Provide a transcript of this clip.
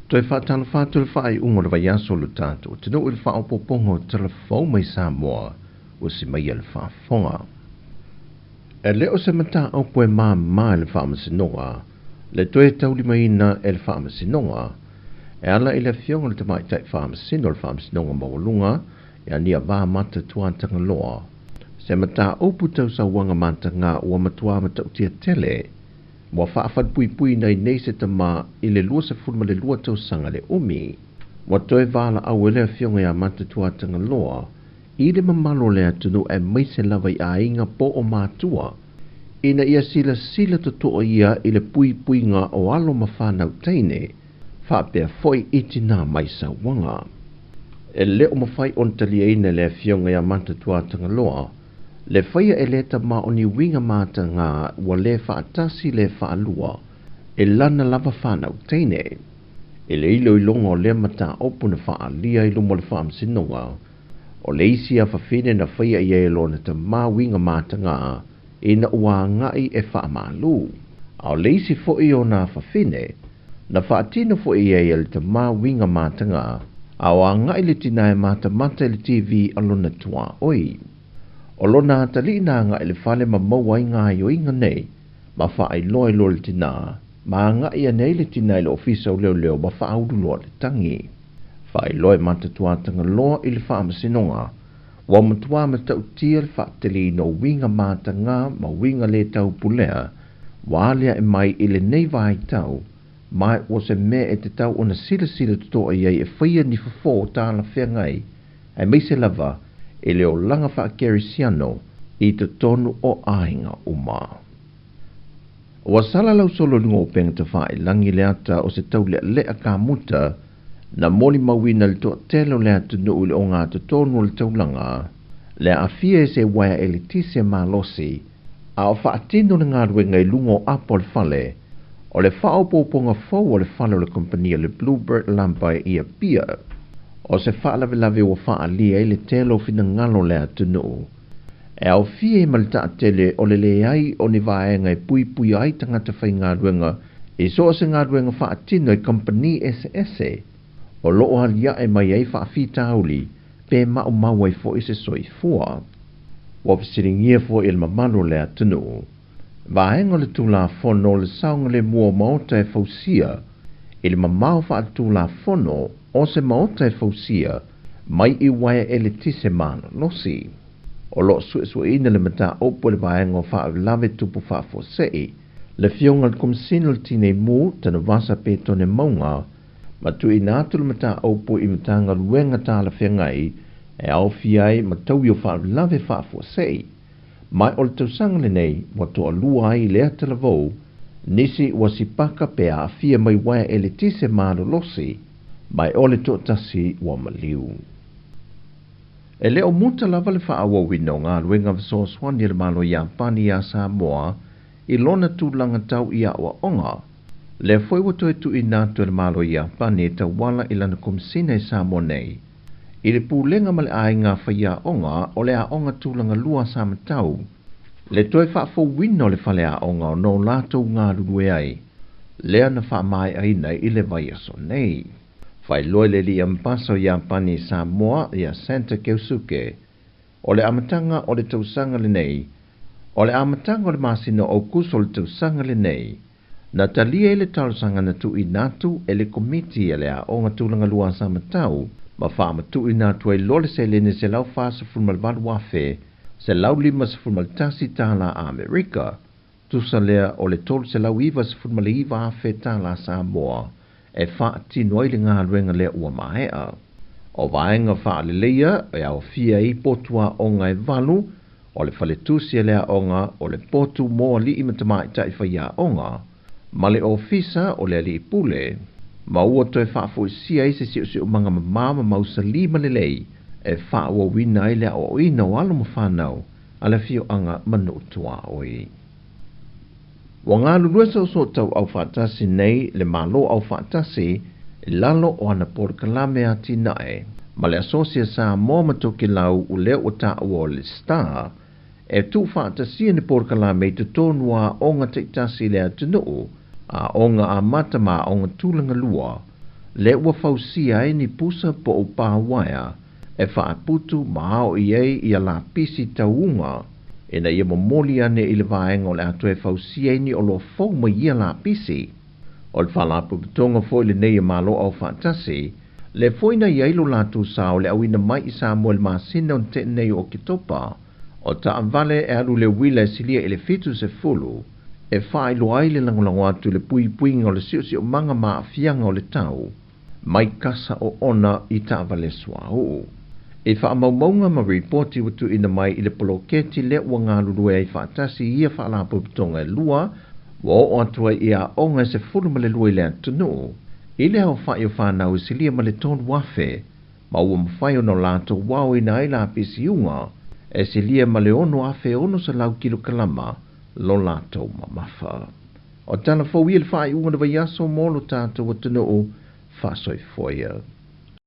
Toi whātana whātua le whaai ungo le vaiaso le tātou. Tino i le whaopopongo telefon mai Sāmoa o si mai le whaafonga. E leo se mata au poe maa le whaamasinonga. Le toi tauli mai ina e le whaamasinonga. E ala i le fionga le tamai tai whaamasino le whaamasinonga mawalunga. E ania vā mata tuatanga loa. Se mata au putau sa wanga mata ngā ua matua mata utia tele. Wa whaafad pui nei nei se tama i le lua se fulma le lua tau sanga le umi. Wa toe vala au ele fionga ya mata tuatanga loa. I le mamalo le atunu e maise lava i a inga po o mātua. Ina ia sila totoa ia i le pui ngā o alo mawhanau teine. Whaapea foi iti nā maisa wanga. E leo mawhai on talia ina le fionga ya mata tuatanga loa. Le whaia e le tama o ni winga mata ngā wa le whaatasi le whaalua. E lana lava whanau teine. E le ilo ilonga o le mata opu na whaalia ilo mo le whaamsinonga. O le isi a whawhine na whaia i e lo na tama winga mata ngā. E na ua ngai e whaamalu. A o le isi fo i o na whawhine. Na whaatino fo i e le tama winga mata ngā. A o ngai le tina e mata mata le TV alona tua oi. O lona tali na nga ele fale ma maua inga yo inga nei, ma wha ai loe lo le tina, ma nga ia nei le tina ile ofisa o leo ma wha audu loa le tangi. Wha ai loe matatua tanga loa ili wha amasinonga, wa matua matau tia le wha tali no winga mata nga ma winga le tau pulea, wa alia e mai ile nei vai tau, mai o se me e te tau ona sila tutoa iei e whaia ni fafo ta la whea ngai, ai mai se lava, e leo langa wha kerisiano i te tonu o ainga uma. Wa sala lau solo ngō penga te wha i langi leata o se tau lea ka muta na moli mawina le toa telo lea tu nuu le o ngā te tonu o le tau langa lea a fia e se waia e le tise ma losi a o wha atino na ngā ruenga i lungo apo le fale o le wha opoponga fau o le fale o le kompania le Bluebird lampai i a pia. O se whaalawelawe o whaalia i le telo fina ngalo lea tunu. E au fie ma le taatele o le ai o ni vaenga i pui ai tangata whai ngā ruenga e so se ngā ruenga whaatino i company SS. O loo halia e mai ei whaafita auli pe mau maua i fo i se soi fua. Wa pisiringia fo il mamalo lea tunu. Vaenga le tula fono le saunga le mua maota e fausia il mamau whaatula fono o se maota e fausia, mai i waia e le tise mana losi. O lo sue ina le mata opo le vaenga o wha lave tupu wha fosei, le fionga le kumsino le tine mu tana vasa pe tone maunga, ma tu ina atu le mata opo i matanga luenga tala whengai, e au fiai ma tau i o wha lave wha fosei. Mai o le tausanga le nei, wa toa lua ai lea talavou, nisi wa si paka pe a fia mai waia e le tise mana losi, mai ole to tasi wa maliu. E leo muta lava le whaawa wino ngā luenga viso swani le malo i Japani a Sāmoa i lona tūlanga tau i a wa onga. Le foi wato e tu i nātu le malo i Japani e tau wala i lana kumsina i Sāmoa nei. I le pūlenga ma le ainga whaia onga o le a onga tūlanga lua Sāmatau. Le toi whaafo wino le whale a onga o no lātou ngā lulue ai. Lea na wha mai aina i le vai aso nei. Fai loe le li ampaso i Japani Sāmoa i a Santa Keusuke. O le amatanga o le tausanga le nei. O le amatanga o le masino o kuso le tausanga le nei. Na talia i le tausanga na tu i natu e le komiti e le a onga tūlanga lua Sāmatau. Ma wha tu i natu e lole se lene se lau whaasa fulmal wafe. Se lau lima se fulmal tasi Tala Amerika. Tusa lea o le tolu se lau iwa se fulmal iwa afe Tala Sāmoa. E wha tino i le ngā ruenga lea ua mahea. O vaenga wha le leia e au fia i potua o ngai valu, o le whale tusia lea onga, o le potu moa li imatamai tai whaia onga, ma le ofisa o le li pule, ma ua toi wha fo isia i se si o manga mamama mausa lima le lei, e wha ua wina i lea o ina o alo mawhanau, a le fio anga manu tua oi. Wa ngā lulua so tau au whaatasi nei le malo au whaatasi e lalo o ana porkalame a tinae. Ma le asosia Sāmoa matoke lau u leo o ta ua o le star e tu whaatasi ne porkalame te tonua o ngā teitasi le atunuu a o ngā amata ma o ngā tūlanga lua le ua fausia e ni pusa po o pāwaia e whaaputu mahao i ei i a la pisi taunga e na ia momoli ane i le vaenga o le atu e fausia i ni o lo fau ma ia la pisi. O le whalapu putonga fo le nei malo au whaatasi, le foina i ailo latu sao le awina mai i Sāmoa le masina on te nei o kitopa, o ta amvale e alu le wila e silia i le fitu se fulu, e wha ilo ai le langolango atu le pui o le siu o manga maa fianga o le tau, mai kasa o ona i ta avale swau. E wha amaumaunga ma reporti watu ina mai i le poloketi le ua ngā lulue i whaatasi ia whaalapu putonga e lua, wa o atua i a onga se fulu ma le lua i le atunu, i le hao whai o whanau i silia ma le tonu wafe, ma ua mawhai o no lato wau i na ila apisi unga, e silia ma le ono afe ono sa lau kilo kalama, lo lato ma mafa. O tala fau i le whai unga na vai aso molo tātou atunu o whasoi foia.